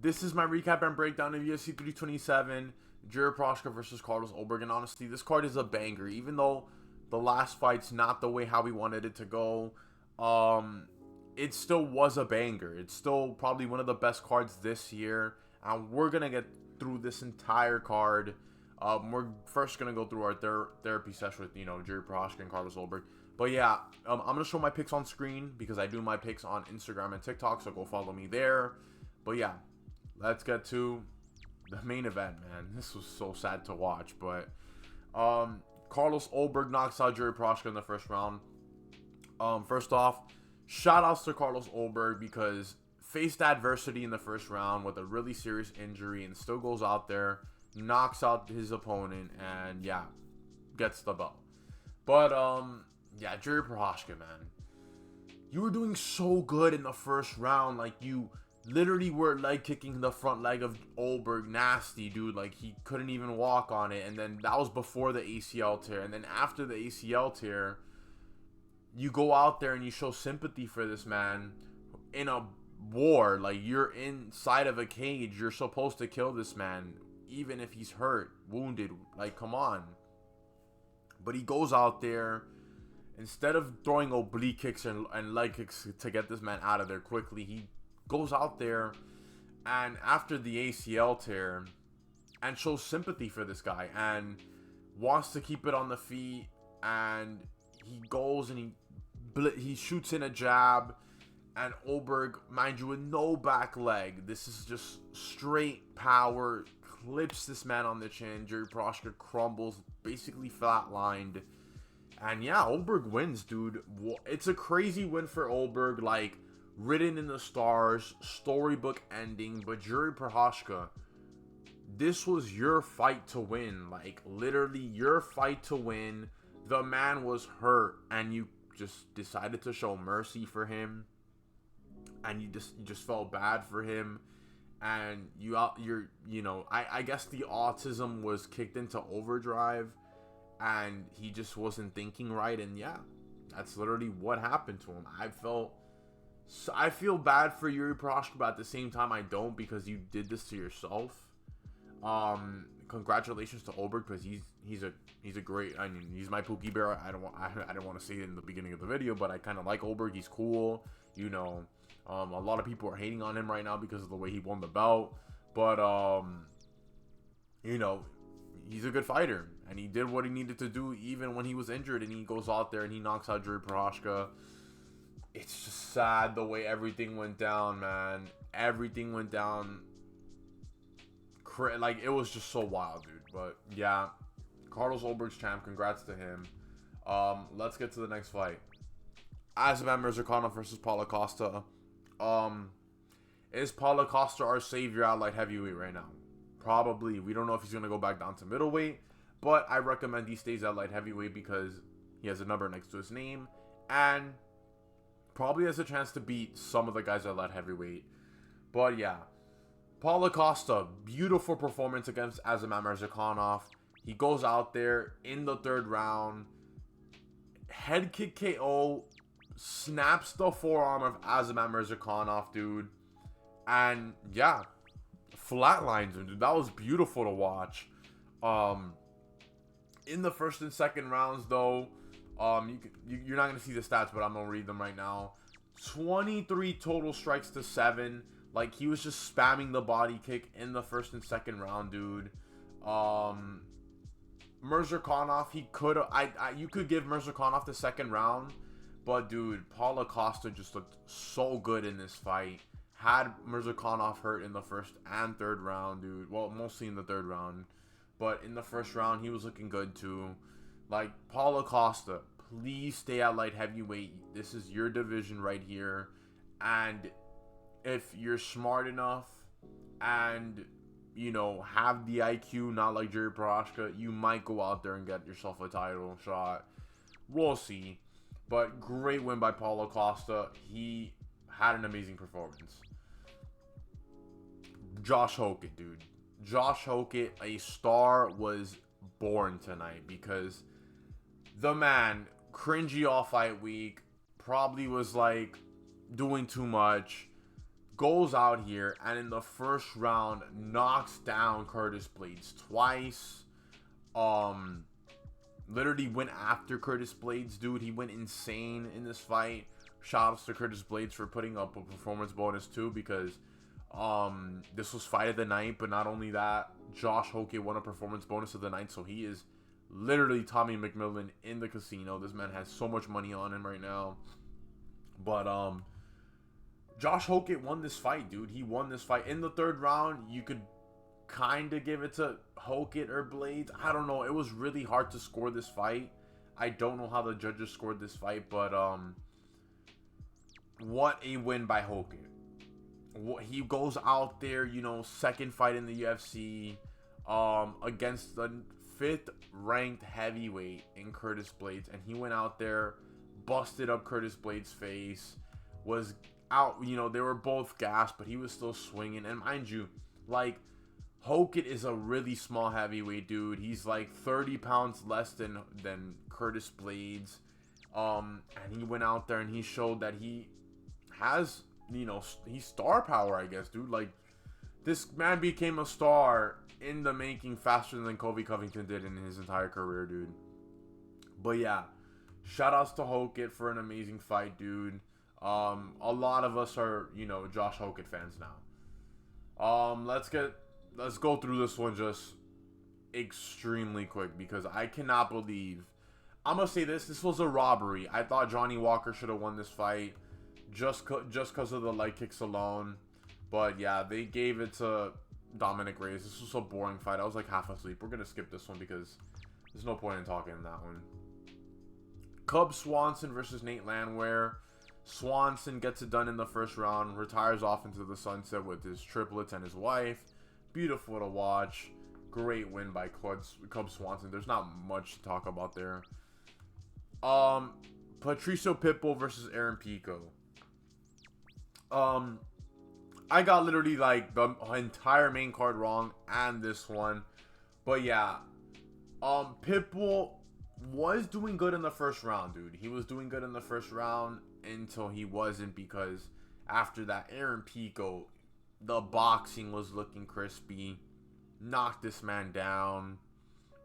This is my recap and breakdown of UFC 327, Jiri Prochazka versus Carlos Ulberg. And honestly, this card is a banger. Even though the last fight's not the way how we wanted it to go, it still was a banger. It's still probably one of the best cards this year. And we're going to get through this entire card. We're first going to go through our therapy session with, Jiri Prochazka and Carlos Ulberg. But yeah, I'm going to show my picks on screen because I do my picks on Instagram and TikTok. So go follow me there. But yeah, let's get to the main event, man. This was so sad to watch. But Carlos Ulberg knocks out Jiri Prochazka in the first round. First off, shout outs to Carlos Ulberg because faced adversity in the first round with a really serious injury and still goes out there, knocks out his opponent, and yeah, gets the belt. But yeah, Jiri Prochazka, man, you were doing so good in the first round. Like, you literally were leg kicking the front leg of Ulberg nasty, dude. Like, he couldn't even walk on it. And then that was before the ACL tear. And then after the ACL tear, you go out there and you show sympathy for this man in a war. Like, you're inside of a cage. You're supposed to kill this man, even if he's hurt, wounded. Like, come on. But he goes out there. Instead of throwing oblique kicks and leg kicks to get this man out of there quickly, he goes out there and after the ACL tear and shows sympathy for this guy and wants to keep it on the feet, and he goes and he shoots in a jab, and Ulberg, mind you, with no back leg, this is just straight power, clips this man on the chin. Jiri Prochazka crumbles, basically flatlined. And yeah, Ulberg wins, dude. It's a crazy win for Ulberg, like, written in the stars, storybook ending. But Jiri Prochazka, this was your fight to win. Like, literally your fight to win. The man was hurt, and you just decided to show mercy for him, and you just felt bad for him. And I guess the autism was kicked into overdrive, and he just wasn't thinking right. And yeah, that's literally what happened to him. I feel bad for Jiri Prochazka, but at the same time I don't, because you did this to yourself. Congratulations to Ulberg, because he's a great, I mean, he's my Pookie Bear. I didn't want to say it in the beginning of the video, but I kind of like Ulberg. He's cool. A lot of people are hating on him right now because of the way he won the belt, but he's a good fighter, and he did what he needed to do even when he was injured, and he goes out there and he knocks out Jiri Prochazka. It's just sad the way everything went down, man. Everything went down. Like, it was just so wild, dude. But yeah, Carlos Ulberg's champ. Congrats to him. Let's get to the next fight. Azamat Murzakanov versus Paulo Costa. Is Paulo Costa our savior at light heavyweight right now? Probably. We don't know if he's going to go back down to middleweight, but I recommend he stays at light heavyweight because he has a number next to his name and probably has a chance to beat some of the guys at light heavyweight. But yeah, Paulo Costa, beautiful performance against Azamat Murzakanov. He goes out there in the third round, head kick KO, snaps the forearm of Azamat Murzakanov, dude. And yeah, flatlines him, dude. That was beautiful to watch. In the first and second rounds, though, you're not going to see the stats, but I'm going to read them right now. 23 total strikes to 7. Like, he was just spamming the body kick in the first and second round, dude. Murzakanov, you could give Murzakanov the second round, but dude, Paulo Costa just looked so good in this fight. Had Murzakanov hurt in the first and third round, dude. Well, mostly in the third round, but in the first round, he was looking good too. Like, Paulo Costa, please stay at light heavyweight. This is your division right here, and if you're smart enough and have the IQ, not like Jiri Prochazka, you might go out there and get yourself a title shot. We'll see. But great win by Paulo Costa. He had an amazing performance. Josh Hokett, dude. Josh Hokett, a star, was born tonight because the man, cringy all fight week, probably was like doing too much. goes out here and in the first round knocks down Curtis Blades twice. Literally went after Curtis Blades, dude. He went insane in this fight. Shoutouts to Curtis Blades for putting up a performance bonus too, because this was fight of the night. But not only that, Josh Hoke won a performance bonus of the night, so he is literally Tommy McMillan in the casino. This man has so much money on him right now. But Josh Hoke won this fight, dude. He won this fight in the third round. You could kind of give it to Hoke or Blades. I don't know. It was really hard to score this fight. I don't know how the judges scored this fight, but what a win by Hoke. He goes out there, you know, second fight in the UFC, against the 5th ranked heavyweight in Curtis Blades, and he went out there, busted up Curtis Blades' face, was out, you know, they were both gassed, but he was still swinging. And mind you, like, Hoke is a really small heavyweight, dude. He's like 30 pounds less than Curtis Blades. And he went out there and he showed that he has, you know, he's star power, I guess, dude. Like, this man became a star in the making faster than Colby Covington did in his entire career, dude. But yeah, shoutouts to Hoke for an amazing fight, dude. A lot of us are, you know, Josh Hoke fans now. Let's go through this one just extremely quick, because I cannot believe, I'm gonna say this was a robbery. I thought Johnny Walker should have won this fight just because of the leg kicks alone. But yeah, they gave it to Dominic Reyes. This was a boring fight. I was like half asleep. We're gonna skip this one because there's no point in talking in that one. Cub Swanson versus Nate Landwehr. Swanson gets it done in the first round, retires off into the sunset with his triplets and his wife. Beautiful to watch. Great win by Cub Swanson. There's not much to talk about there. Patricio Pitbull versus Aaron Pico. I got literally like the entire main card wrong and this one. But yeah, Pitbull was doing good in the first round, dude. He was doing good in the first round until he wasn't, because after that, Aaron Pico, the boxing was looking crispy. Knocked this man down.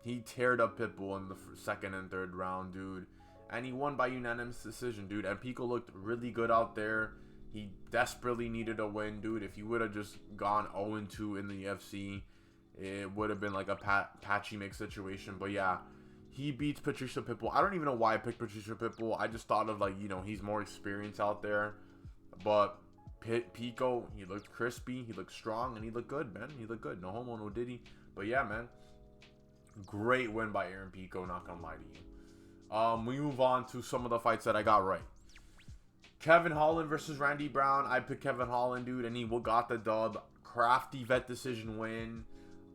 He teared up Pitbull in the second and third round, dude. And he won by unanimous decision, dude. And Pico looked really good out there. He desperately needed a win, dude. If he would have just gone 0-2 in the UFC, it would have been like a patchy mix situation. But yeah, he beats Patricio Pitbull. I don't even know why I picked Patricio Pitbull. I just thought of, like, you know, he's more experienced out there. But Pico, he looked crispy, he looked strong, and he looked good, man. He looked good. No homo, no diddy. But yeah, man, great win by Aaron Pico, not gonna lie to you. We move on to some of the fights that I got right. Kevin Holland versus Randy Brown. I picked Kevin Holland, dude, and he got the dub. Crafty vet decision win.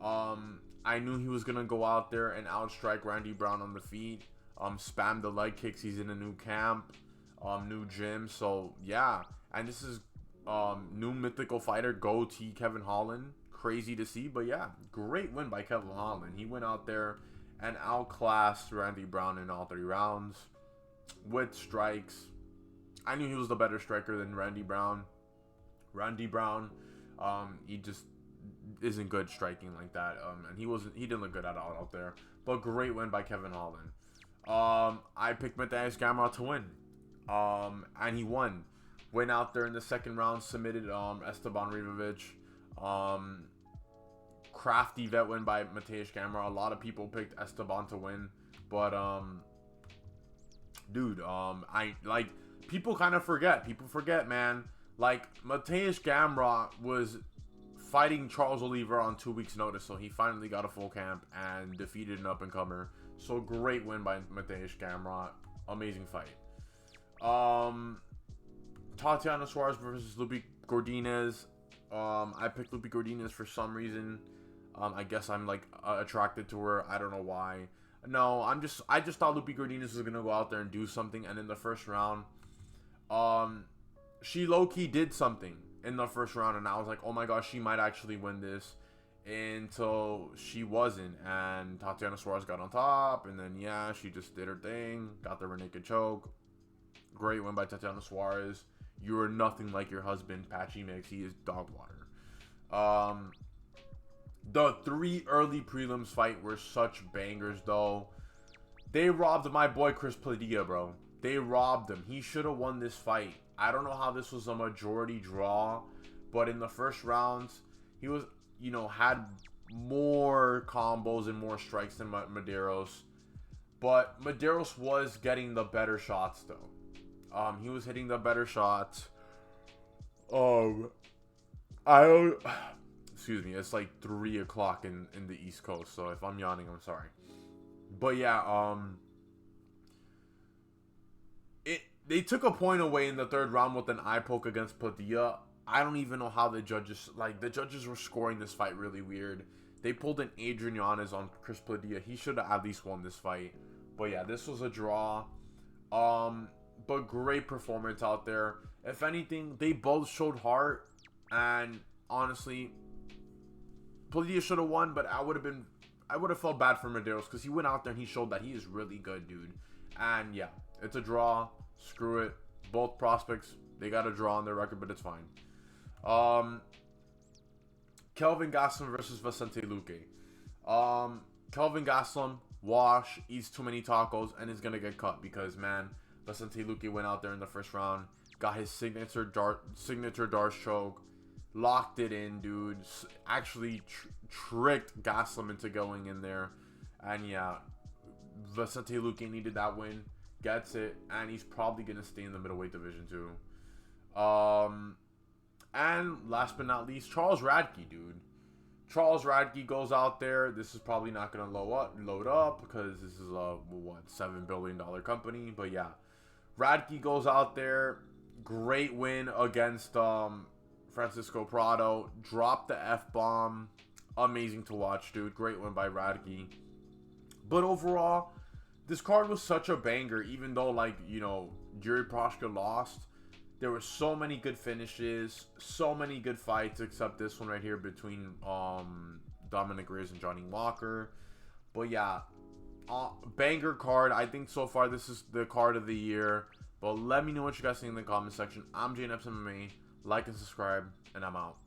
I knew he was gonna go out there and outstrike Randy Brown on the feet. Spam the leg kicks. He's in a new camp, new gym. So yeah, and this is new mythical fighter, goatee Kevin Holland. Crazy to see, but yeah, great win by Kevin Holland. He went out there and outclassed Randy Brown in all 3 rounds with strikes. I knew he was the better striker than Randy Brown. Randy Brown, he just isn't good striking like that. And he didn't look good at all out there. But great win by Kevin Holland. I picked Mateusz Gamrot to win. And he won. Went out there in the second round, submitted Esteban Ribovic. Crafty vet win by Mateusz Gamrot. A lot of people picked Esteban to win. But dude, people kind of forget. People forget, man. Like, Mateusz Gamrot was fighting Charles Oliveira on 2 weeks' notice, so he finally got a full camp and defeated an up-and-comer. So, great win by Mateusz Gamrot. Amazing fight. Tatiana Suarez versus Lupi Godinez. I picked Lupi Godinez for some reason. I guess I'm, like, attracted to her. I don't know why. No, I just thought Lupi Godinez was going to go out there and do something, and in the first round, she low-key did something in the first round, and I was like, oh my gosh, she might actually win this, until she wasn't, and Tatiana Suarez got on top, and then yeah, she just did her thing, got the rear naked choke. Great win by Tatiana Suarez. You are nothing like your husband, Patchy Mix. He is dog water. The 3 early prelims fight were such bangers, though. They robbed my boy Chris Padilla, bro. They robbed him. He should have won this fight. I don't know how this was a majority draw, but in the first rounds, he was, you know, had more combos and more strikes than Medeiros. But Medeiros was getting the better shots, though. He was hitting the better shots. Excuse me, it's like 3 o'clock in the East Coast, so if I'm yawning, I'm sorry. But yeah, they took a point away in the 3rd round with an eye poke against Padilla. I don't even know how the judges were scoring this fight really weird. They pulled an Adrian Yanez on Chris Padilla. He should have at least won this fight. But yeah, this was a draw. But great performance out there. If anything, they both showed heart, and honestly, Padilla should have won, but I would have felt bad for Medeiros because he went out there and he showed that he is really good, dude. And yeah, it's a draw. Screw it. Both prospects, they got a draw on their record, but it's fine. Kelvin Gastelum versus Vicente Luque. Kelvin Gastelum, wash, eats too many tacos, and is gonna get cut because, man, Vicente Luque went out there in the first round, got his signature Darce choke, locked it in, dude. Actually tricked Gastelum into going in there. And yeah, Vicente Luque needed that win. Gets it. And he's probably going to stay in the middleweight division too. And last but not least, Charles Radke, dude. Charles Radke goes out there. This is probably not going to load up because this is a, what, $7 billion company. But yeah, Radke goes out there. Great win against Francisco Prado. Dropped the F-bomb. Amazing to watch, dude. Great win by Radke. But overall, this card was such a banger, even though, like, you know, Jiri Prochazka lost. There were so many good finishes, so many good fights, except this one right here between Dominic Reyes and Johnny Walker. But yeah, banger card. I think so far this is the card of the year. But let me know what you guys think in the comment section. I'm Jane MMA. Like and subscribe, and I'm out.